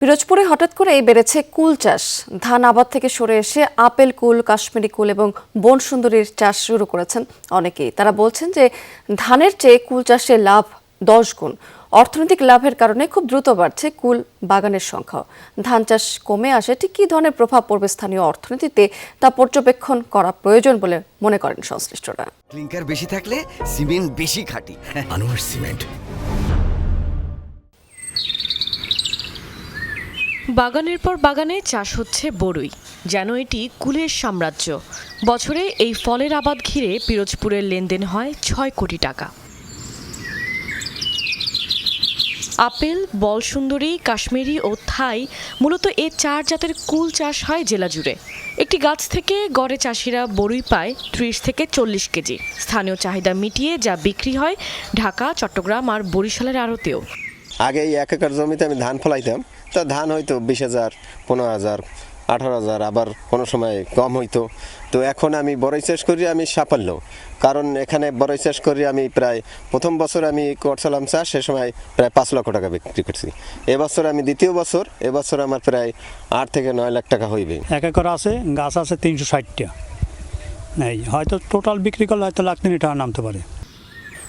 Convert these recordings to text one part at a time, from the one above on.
পিরোজপুরে হঠাৎ করেই বেড়েছে কুল চাষ। ধান আবাদ থেকে সরে এসে আপেল কুল, কাশ্মীরি কুল এবং বনসুন্দরীর চাষ শুরু করেছেন অনেকেই। তারা বলছেন যে ধানের চেয়ে কুল চাষে লাভ 10 গুণ। অর্থনৈতিক লাভের কারণে খুব দ্রুত বাড়ছে কুল বাগানের সংখ্যা। ধান চাষ কমে আসে ঠিক কী ধরনের প্রভাব পড়বে স্থানীয় অর্থনীতিতে তা পর্যবেক্ষণ করা প্রয়োজন বলে মনে করেন সংশ্লিষ্টরা। ক্লিংকার বেশি থাকলে সিমেন্ট বেশি খাঁটি। আনোয়ার সিমেন্ট। বাগানের পর বাগানে চাষ হচ্ছে বড়ই, যেন এটি কুলের সাম্রাজ্য। বছরে এই ফলের আবাদ ঘিরে পিরোজপুরের লেনদেন হয় 6 কোটি টাকা। আপেল, বলসুন্দরী, কাশ্মীরি ও থাই মূলত এ 4 জাতের কুল চাষ হয় জেলা জুড়ে। একটি গাছ থেকে গড়ে চাষিরা বড়ই পায় 30 থেকে 40 কেজি। স্থানীয় চাহিদা মিটিয়ে যা বিক্রি হয় ঢাকা, চট্টগ্রাম আর বরিশালের আড়তেও। আগে এই 1 একর জমিতে আমি ধান ফলাইতাম, তা ধান হয়তো 20,000, 15,000, 18,000, আবার কোনো সময় কম হইতো। তো এখন আমি বড়ই চাষ করি, আমি সাফল্য, কারণ এখানে বড়ই চাষ করি আমি প্রায় প্রথম বছর আমি করছিলাম চাষ, সে সময় প্রায় 5 লক্ষ টাকা বিক্রি করছি। এবছর আমি দ্বিতীয় বছর, এবছর আমার প্রায় 8 থেকে 9 লাখ টাকা হইবে। 1 একর আছে, গাছ আছে 360টা, এই হয়তো টোটাল বিক্রি করলে হয়তো 1,00,000 টাকা নামতে পারে।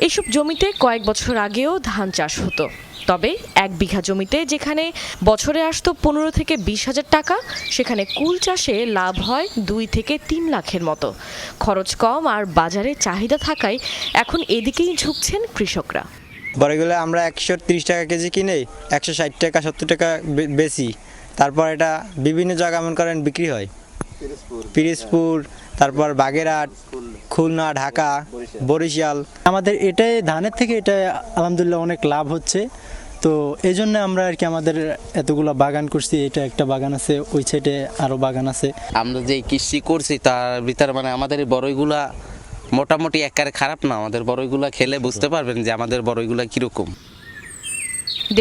এসব জমিতে কয়েক বছর আগেও ধান চাষ হতো, তবে 1 বিঘা জমিতে যেখানে বছরে আসতো 15 থেকে 20,000 টাকা, সেখানে কুল চাষে লাভ হয় 2 থেকে 3 লাখের মতো। খরচ কম আর বাজারে চাহিদা থাকায় এখন এদিকেই ঝুঁকছেন কৃষকরা। বড়গুলো আমরা 130 টাকা কেজি কিনে 160 টাকা 70 টাকা বেশি, তারপর এটা বিভিন্ন জায়গা মনে করেন বিক্রি হয়। পিরোজপুর, তারপর বাগেরহাট, খুলনা, ঢাকা, বরিশাল। আমাদের এটাই ধানের থেকে এটা আলহামদুলিল্লাহ অনেক লাভ হচ্ছে, তো এই জন্য আমরা আর কি আমাদের এতগুলো বাগান করছি। এটা একটা বাগান আছে, ওই সাইডে আরও বাগান আছে। আমরা যে কৃষি করছি তার ভিতরে মানে আমাদের এই বড়ইগুলা মোটামুটি একেবারে খারাপ না। আমাদের বড়ইগুলা খেলে বুঝতে পারবেন যে আমাদের বড়ইগুলা কীরকম।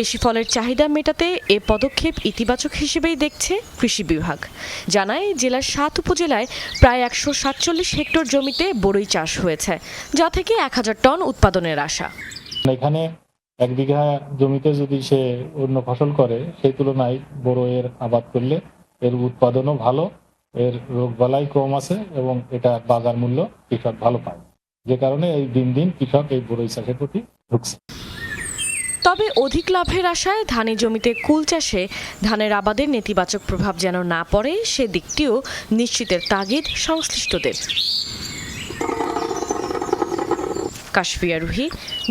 দেশি ফলের চাহিদা মেটাতে এ পদক্ষেপ ইতিবাচক হিসেবেই দেখছে কৃষি বিভাগ। জানায় জেলার 7 উপজেলায় প্রায় 147 হেক্টর জমিতে বড়ই চাষ হয়েছে, যা থেকে 1000 টন উৎপাদনের আশা। এখানে 1 বিঘা জমিতে যদি সে অন্য ফসল করে, সেই তুলনায় বড়ইয়ের আবাদ করলে এর উৎপাদনও ভালো, এর রোগবালাই কম আছে এবং এটা বাজার মূল্য কৃষক ভালো পায়, যে কারণে এই দিন দিন কৃষক এই বড়ই চাষের প্রতি ঢুকছে। তবে অধিক লাভের আশায় ধানি জমিতে কুল চাষে ধানের আবাদের নেতিবাচক প্রভাব যেন না পড়ে, সে দিকটিও নিশ্চিতের তাগিদ সংশ্লিষ্টদের। কাশফিয়া রুহি,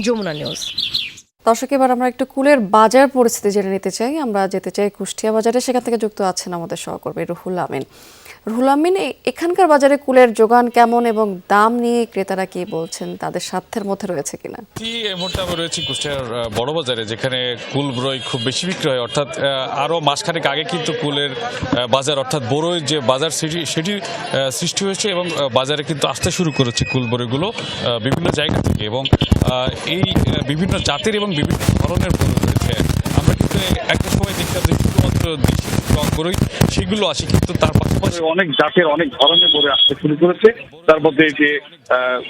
যমুনা নিউজ। দর্শক, এবার আমরা একটু কুলের বাজার পরিস্থিতি জেনে নিতে চাই। আমরা যেতে চাই কুষ্টিয়া বাজারে, সেখান থেকে যুক্ত আছেন আমাদের সহকর্মী রুহুল আমিন। রুহুল আমিন, এখানকার বাজারে কুলের যোগান কেমন এবং দাম নিয়ে ক্রেতারা কি বলছেন, তাদের স্বার্থের মধ্যে রয়েছে কিনা? এই মুহূর্তে আমি রয়েছি কুষ্টিয়ার বড় বাজারে, যেখানে কুল বড়ই খুব বেশি বিক্রি হয়। অর্থাৎ আরও মাসখানেক আগে কিন্তু কুলের বাজার অর্থাৎ বড়ই যে বাজার সেটি সৃষ্টি হয়েছে এবং বাজারে কিন্তু আসতে শুরু করেছে কুল বড়ইগুলো বিভিন্ন জায়গা থেকে, এবং এই বিভিন্ন জাতের এবং বিভিন্ন ধরনের বড়ই রয়েছে। আমরা কিন্তু একটা সময় দেখতাম যে শুধুমাত্র দেশি বড়ই সেগুলো আসে, কিন্তু তার পাশাপাশি অনেক জাতের অনেক ধরনের বড়ই আসতে শুরু করেছে। তার মধ্যে যে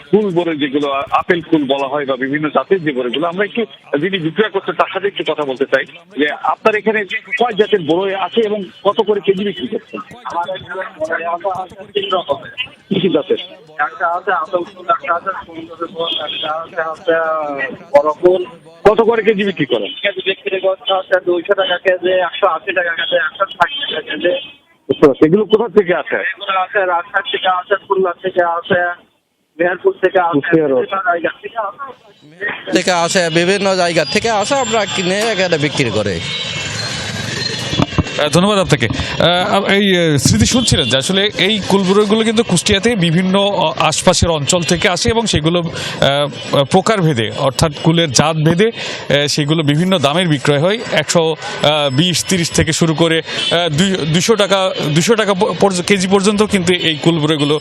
ফুল বড়ই যেগুলো আপেল ফুল বলা হয় বা বিভিন্ন জাতের যে বড়ইগুলো, আমরা একটু যিনি বিক্রয় করছে তার সাথে একটু কথা বলতে চাই যে আপনার এখানে কয় জাতের বড়ই আছে এবং কত করে কেজি বিক্রি করছেন? কি কি জাতের? একটা আছে আপেল ফুল, একটা আছে সুন্দর ফুল, একটা আছে বড় ফুল। কত করে কেজি বিক্রি করেন? কেজি বিক্রি করতে হচ্ছে 200 টাকা কেজি, 180 টাকা কেজি, 160 টাকা কেজি। এগুলো কোথা থেকে আছে? এগুলো আছে রাজশাহী থেকে আছে, খুলনা থেকে আছে, মেহেরপুর থেকে আছে, বিভিন্ন জায়গা থেকে আসে, আমরা কিনে এখানে বিক্রি করে। ধন্যবাদ আপনাকে। এই স্মৃতি শুনছিলেন যে আসলে এই কুলবড়ইগুলো কিন্তু কুষ্টিয়াতে বিভিন্ন আশপাশের অঞ্চল থেকে আসে এবং সেগুলো প্রকারভেদে অর্থাৎ কুলের জাত ভেদে সেগুলো বিভিন্ন দামের বিক্রয় হয়। 120-30 থেকে শুরু করে 200 টাকা কেজি পর্যন্ত কিন্তু এই কুলবড়ইগুলো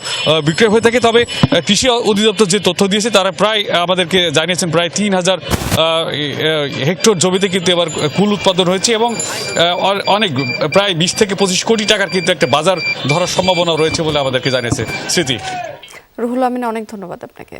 বিক্রয় হয়ে থাকে। তবে কৃষি অধিদপ্তর যে তথ্য দিয়েছে, তারা প্রায় আমাদেরকে জানিয়েছেন প্রায় 3000 হেক্টর জমিতে কিন্তু এবার কুল উৎপাদন হয়েছে এবং অনেক প্রায় 20 থেকে 25 কোটি টাকার কিন্তু একটা বাজার ধরার সম্ভাবনা রয়েছে বলে আমাদেরকে জানিয়েছে স্মৃতি। রুহুল আমিন, অনেক ধন্যবাদ আপনাকে।